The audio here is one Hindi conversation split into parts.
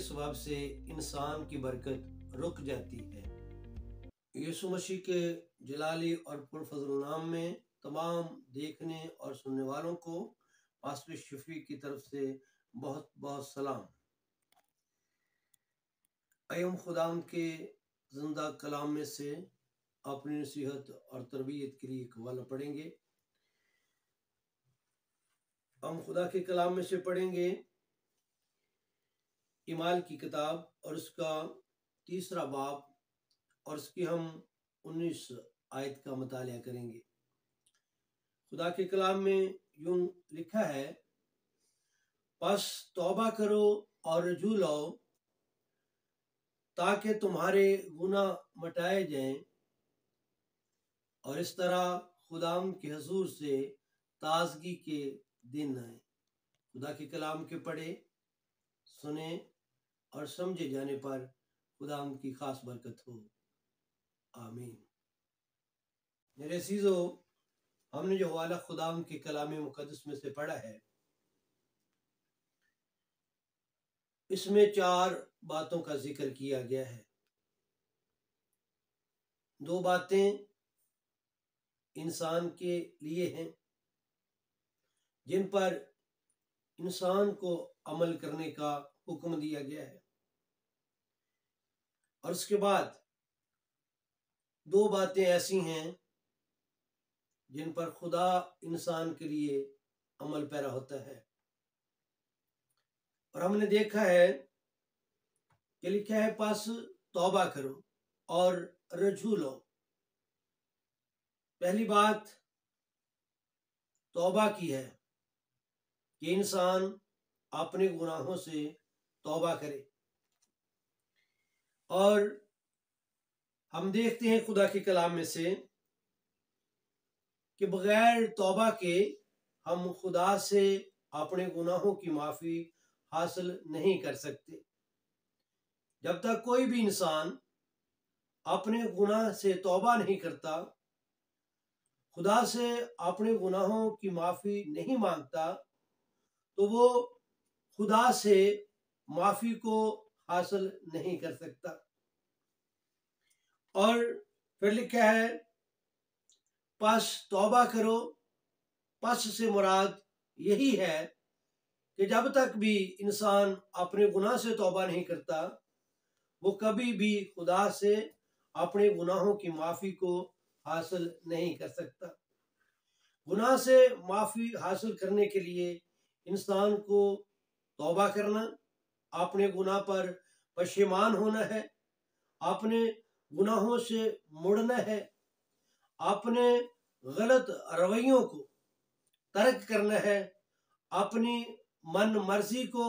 सबब से इंसान की बरकत रुक जाती है। यीशु मसीह के जलाली और पुरफज़ल नाम में तमाम देखने और सुनने वालों को पास्टर शफी की तरफ से बहुत बहुत सलाम। हम खुदाम के जिंदा कलाम में से अपनी नसीहत और तरबियत के लिए एक हवाला पढ़ेंगे। हम खुदा के कलाम में से पढ़ेंगे इमाल की किताब और उसका 3 बाब और उसकी हम 19 आयत का मुतालिया करेंगे। खुदा के कलाम में यूं लिखा है, बस तौबा करो और रजू लाओ ताकि तुम्हारे गुनाह मिटाए जाएं और इस तरह खुदाम के हुजूर से ताजगी के दिन आए। खुदा के कलाम के पढ़े, सुने और समझे जाने पर खुदाम की खास बरकत हो। आमीन। मेरे अज़ीज़ों, हमने जो हवाला खुदाम के कलाम मुक़द्दस में से पढ़ा है, इसमें 4 बातों का जिक्र किया गया है। 2 बातें इंसान के लिए हैं जिन पर इंसान को अमल करने का हुक्म दिया गया है, और उसके बाद 2 बातें ऐसी हैं जिन पर खुदा इंसान के लिए अमल पैरा होता है। और हमने देखा है कि लिखा है, बस तौबा करो और रजू लो। पहली बात तौबा की है कि इंसान अपने गुनाहों से तौबा करे। और हम देखते हैं खुदा के कलाम में से कि बगैर तौबा के हम खुदा से अपने गुनाहों की माफ़ी हासिल नहीं कर सकते। जब तक कोई भी इंसान अपने गुनाह से तौबा नहीं करता, खुदा से अपने गुनाहों की माफ़ी नहीं मांगता, तो वो खुदा से माफ़ी को हासिल नहीं कर सकता। और फिर लिखा है, बस तौबा करो। बस से मुराद यही है कि जब तक भी इंसान अपने गुनाह से तौबा नहीं करता, वो कभी भी खुदा से अपने गुनाहों की माफ़ी को हासिल नहीं कर सकता। गुनाह से माफ़ी हासिल करने के लिए इंसान को तौबा करना, अपने गुनाह पर पशेमान होना है, अपने गुनाहों से मुड़ना है, अपने गलत रवैयों को तर्क करना है, अपनी मन मर्जी को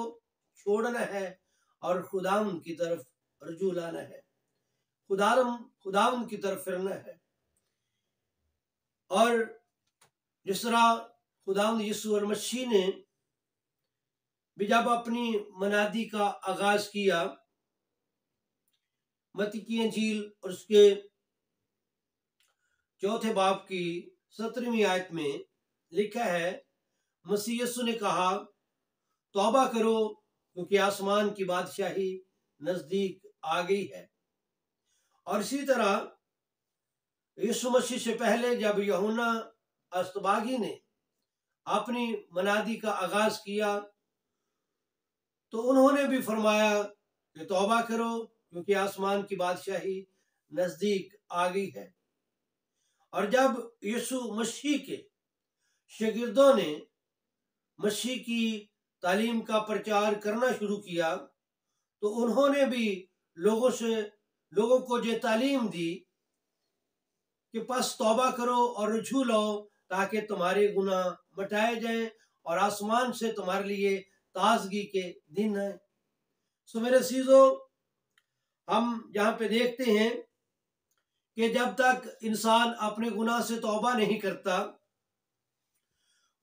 छोड़ना है और खुदावंद की तरफ रजू लाना है, खुदावंद की तरफ फिरना है। और जिस तरह खुदावंद यीशु मसीह ने भी जब अपनी मनादी का आगाज किया, मत्ती की इंजील और उसके 4 बाब की 17वीं आयत में लिखा है, मसीह यीशु ने कहा, तौबा करो क्योंकि आसमान की बादशाही नजदीक आ गई है। और इसी तरह यीशु मसीह से पहले जब यूहन्ना अस्तबागी ने अपनी मनादी का आगाज किया, तो उन्होंने भी फरमाया कि तौबा करो क्योंकि आसमान की बादशाही नजदीक आ गई है। और जब यीशु मसीह के शागिर्दों ने मसीह की तालीम का प्रचार करना शुरू किया, तो उन्होंने भी लोगों को ये तालीम दी कि बस तौबा करो और रजू लो ताकि तुम्हारे गुनाह मिटाए जाएं और आसमान से तुम्हारे लिए ताजगी के दिन है। सो मेरे अज़ीज़ों, हम यहाँ पे देखते हैं कि जब तक इंसान अपने गुनाह से तौबा नहीं करता,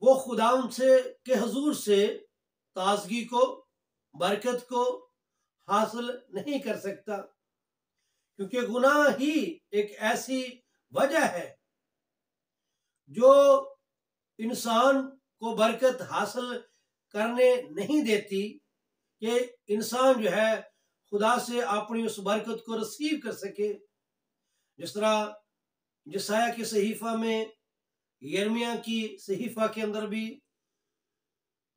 वो खुदावंद से के हुजूर से ताजगी को, बरकत को हासिल नहीं कर सकता, क्योंकि गुनाह ही एक ऐसी वजह है जो इंसान को बरकत हासिल करने नहीं देती कि इंसान जो है खुदा से अपनी उस बरकत को रिसीव कर सके। जिस तरह यशायाह के सहीफा में, यिर्मयाह की सहीफा के अंदर भी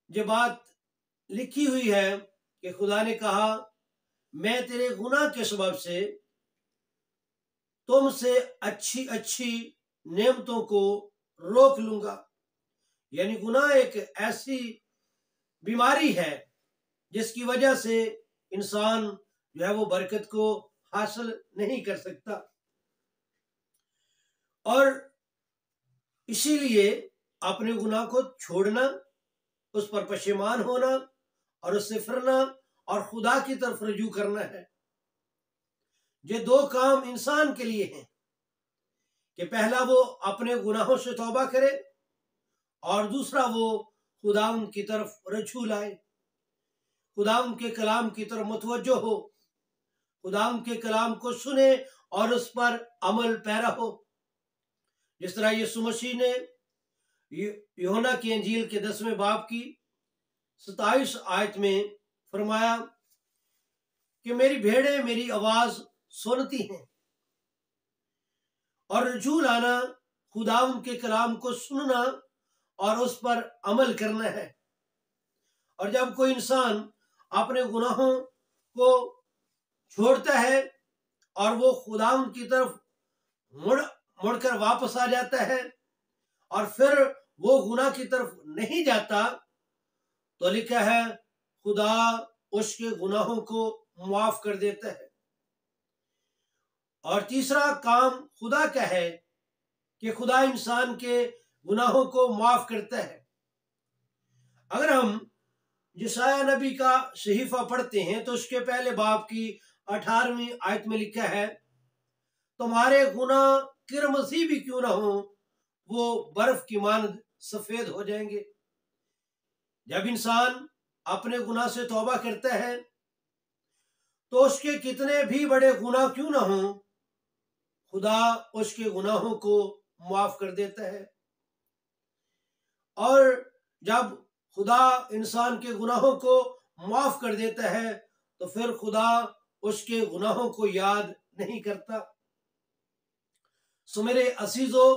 ये बात लिखी हुई है कि खुदा ने कहा, मैं तेरे गुनाह के सबब से तुमसे अच्छी अच्छी नेमतों को रोक लूंगा। यानी गुनाह एक ऐसी बीमारी है जिसकी वजह से इंसान जो है वो बरकत को हासिल नहीं कर सकता। और इसीलिए अपने गुनाह को छोड़ना, उस पर पशेमान होना और उससे फिरना और खुदा की तरफ रुजू करना है। ये दो काम इंसान के लिए हैं कि पहला वो अपने गुनाहों से तौबा करे और दूसरा वो खुदा की तरफ रुजू लाए, खुदा के कलाम की तरफ मुतवज्जो हो, खुदा के कलाम को सुने और उस पर अमल पैरा हो। जिस तरह यीशु मसीह ने यूहन्ना की अंजील के 10वें बाब की 27 आयत में फरमाया कि मेरी भेड़ें मेरी आवाज सुनती हैं। और रुजू लाना खुदा के कलाम को सुनना और उस पर अमल करना है। और जब कोई इंसान अपने गुनाहों को छोड़ता है और वो खुदा की तरफ मुड़कर वापस आ जाता है और फिर वो गुनाह की तरफ नहीं जाता, तो लिखा है खुदा उसके गुनाहों को माफ कर देता है। और तीसरा काम खुदा का है कि खुदा इंसान के गुनाहों को माफ करता है। अगर हम यशायाह नबी का सहीफा पढ़ते हैं तो उसके पहले बाब की 18वीं आयत में लिखा है, तुम्हारे गुनाह किरमसी भी क्यों ना हो, वो बर्फ की मानद सफेद हो जाएंगे। जब इंसान अपने गुनाह से तौबा करता है तो उसके कितने भी बड़े गुनाह क्यों ना हो, खुदा उसके गुनाहों को माफ कर देता है। और जब खुदा इंसान के गुनाहों को माफ कर देता है तो फिर खुदा उसके गुनाहों को याद नहीं करता। सो मेरे असीजों,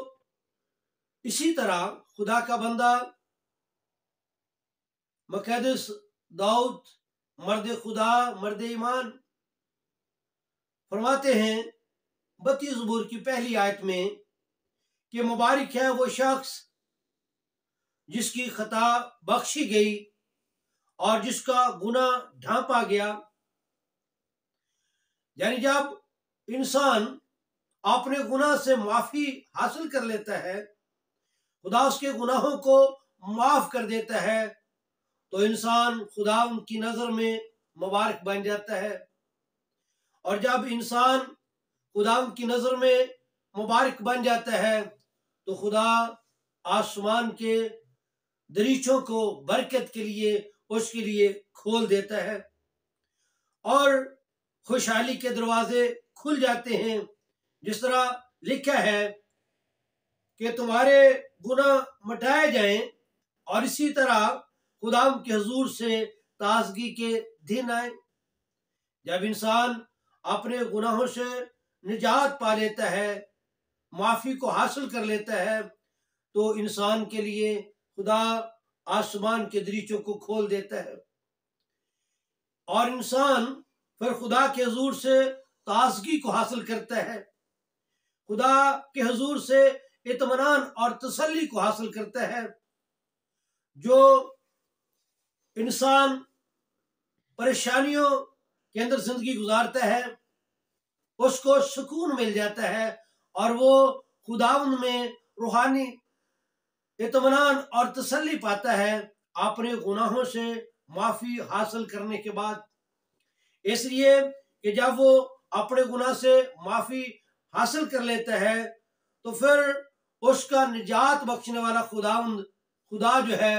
इसी तरह खुदा का बंदा मुक़द्दस दाऊद, मर्द खुदा, मर्द ईमान, फरमाते हैं 32 ज़बूर की पहली आयत में कि मुबारक है वो शख्स जिसकी खता बख्शी गई और जिसका गुनाह ढांपा गया। यानी जब इंसान अपने गुनाह से माफी हासिल कर लेता है, खुदा उसके गुनाहों को माफ कर देता है, तो इंसान खुदा की नजर में मुबारक बन जाता है। और जब इंसान खुदा की नजर में मुबारक बन जाता है तो खुदा आसमान के दरीचों को बरकत के लिए उसके लिए खोल देता है और खुशहाली के दरवाजे खुल जाते हैं। जिस तरह लिखा है कि तुम्हारे गुनाह मिटाए जाएं और इसी तरह खुदा के हुजूर से ताजगी के दिन आए। जब इंसान अपने गुनाहों से निजात पा लेता है, माफी को हासिल कर लेता है, तो इंसान के लिए खुदा आसमान के दरीचों को खोल देता है और इंसान फिर खुदा के हुजूर से ताजगी को हासिल करता है, खुदा के हुजूर से इत्मीनान और तसल्ली को हासिल करता है। जो इंसान परेशानियों के अंदर जिंदगी गुजारता है उसको सुकून मिल जाता है और वो खुदावंद में रूहानी इत्मीनान और तसल्ली पाता है अपने गुनाहों से माफी हासिल करने के बाद। इसलिए कि जब वो अपने गुनाह से माफी हासिल कर लेता है तो फिर उसका निजात बख्शने वाला खुदा जो है,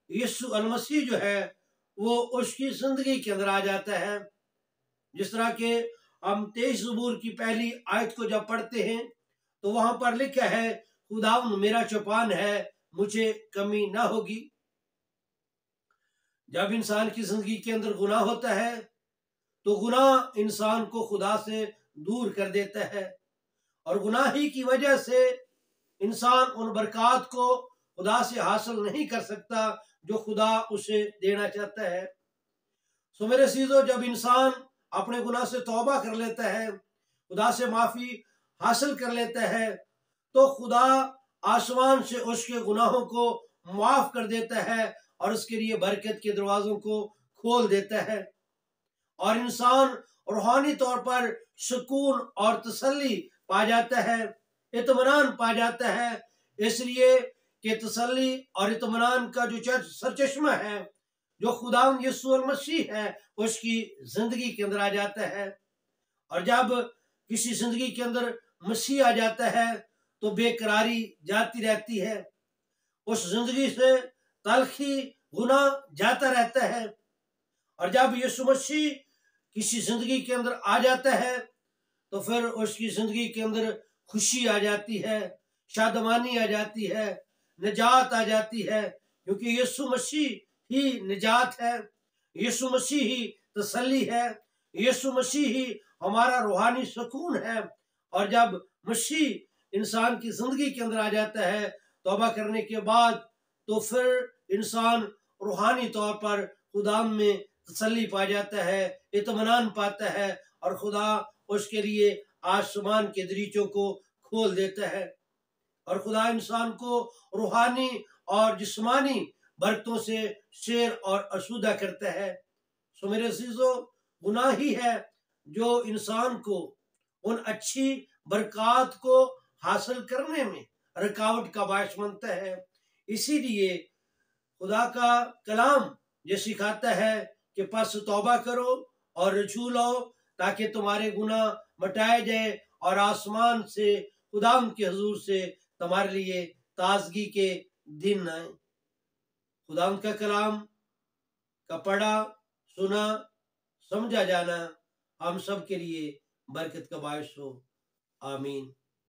यीशु अलमसीह जो है, वो उसकी जिंदगी के अंदर आ जाता है। जिस तरह के हम 23 ज़बूर की पहली आयत को जब पढ़ते हैं तो वहां पर लिखा है, खुदावंद मेरा चौपान है, मुझे कमी ना होगी। जब इंसान की जिंदगी के अंदर गुनाह होता है तो गुनाह इंसान को खुदा से दूर कर देता है, और गुनाह ही की वजह से इंसान उन बरकत को खुदा से हासिल नहीं कर सकता जो खुदा उसे देना चाहता है। सो मेरे सीधो, जब इंसान अपने गुनाह से तौबा कर लेता है, खुदा से माफी हासिल कर लेता है, तो खुदा आसमान से उसके गुनाहों को माफ कर देता है और उसके लिए बरकत के दरवाजों को खोल देता है, और इंसान रूहानी तौर पर सुकून और तसल्ली पा जाता है, इत्मीनान पा जाता है। इसलिए कि तसल्ली और इत्मीनान का जो सरचश्मा है, जो खुदा यीशु मसीह है, उसकी जिंदगी के अंदर आ जाता है। और जब किसी जिंदगी के अंदर मसीह आ जाता है तो बेकरारी जाती रहती है, उस जिंदगी से तलखी गुनाह जाता रहता है। और जब यीशु मसीह किसी जिंदगी के अंदर आ जाता है तो फिर उसकी जिंदगी के अंदर खुशी आ जाती है, शादमानी आ जाती है, निजात आ जाती है, क्योंकि यीशु मसीह ही निजात है, यीशु मसीह ही तसल्ली है, यीशु मसीह ही हमारा रूहानी सुकून है। और जब मसीह इंसान की जिंदगी के अंदर आ जाता है तौबा करने के बाद, तो फिर इंसान रूहानी तौर पर खुदा में तसल्ली पा जाता है, इत्मीनान पाता है, और खुदा उसके लिए आसमान के दरीचों को खोल देता है, और खुदा इंसान को रूहानी और जिस्मानी बरकतों से शेर और आसूदा करता है। सो मेरे अजीजों, गुनाह ही है जो इंसान को उन अच्छी बरकत को हासिल करने में रुकावट का बायस बनता है। इसीलिए खुदा का कलाम ये सिखाता है कि पस तौबा करो और रजू लाओ, ताकि तुम्हारे गुनाह मिटाए जाए और आसमान से खुदा के हुजूर से तुम्हारे लिए ताजगी के दिन आए। खुदा का कलाम का पढ़ा, सुना, समझा जाना हम सब के लिए बरकत का बायस हो। आमीन।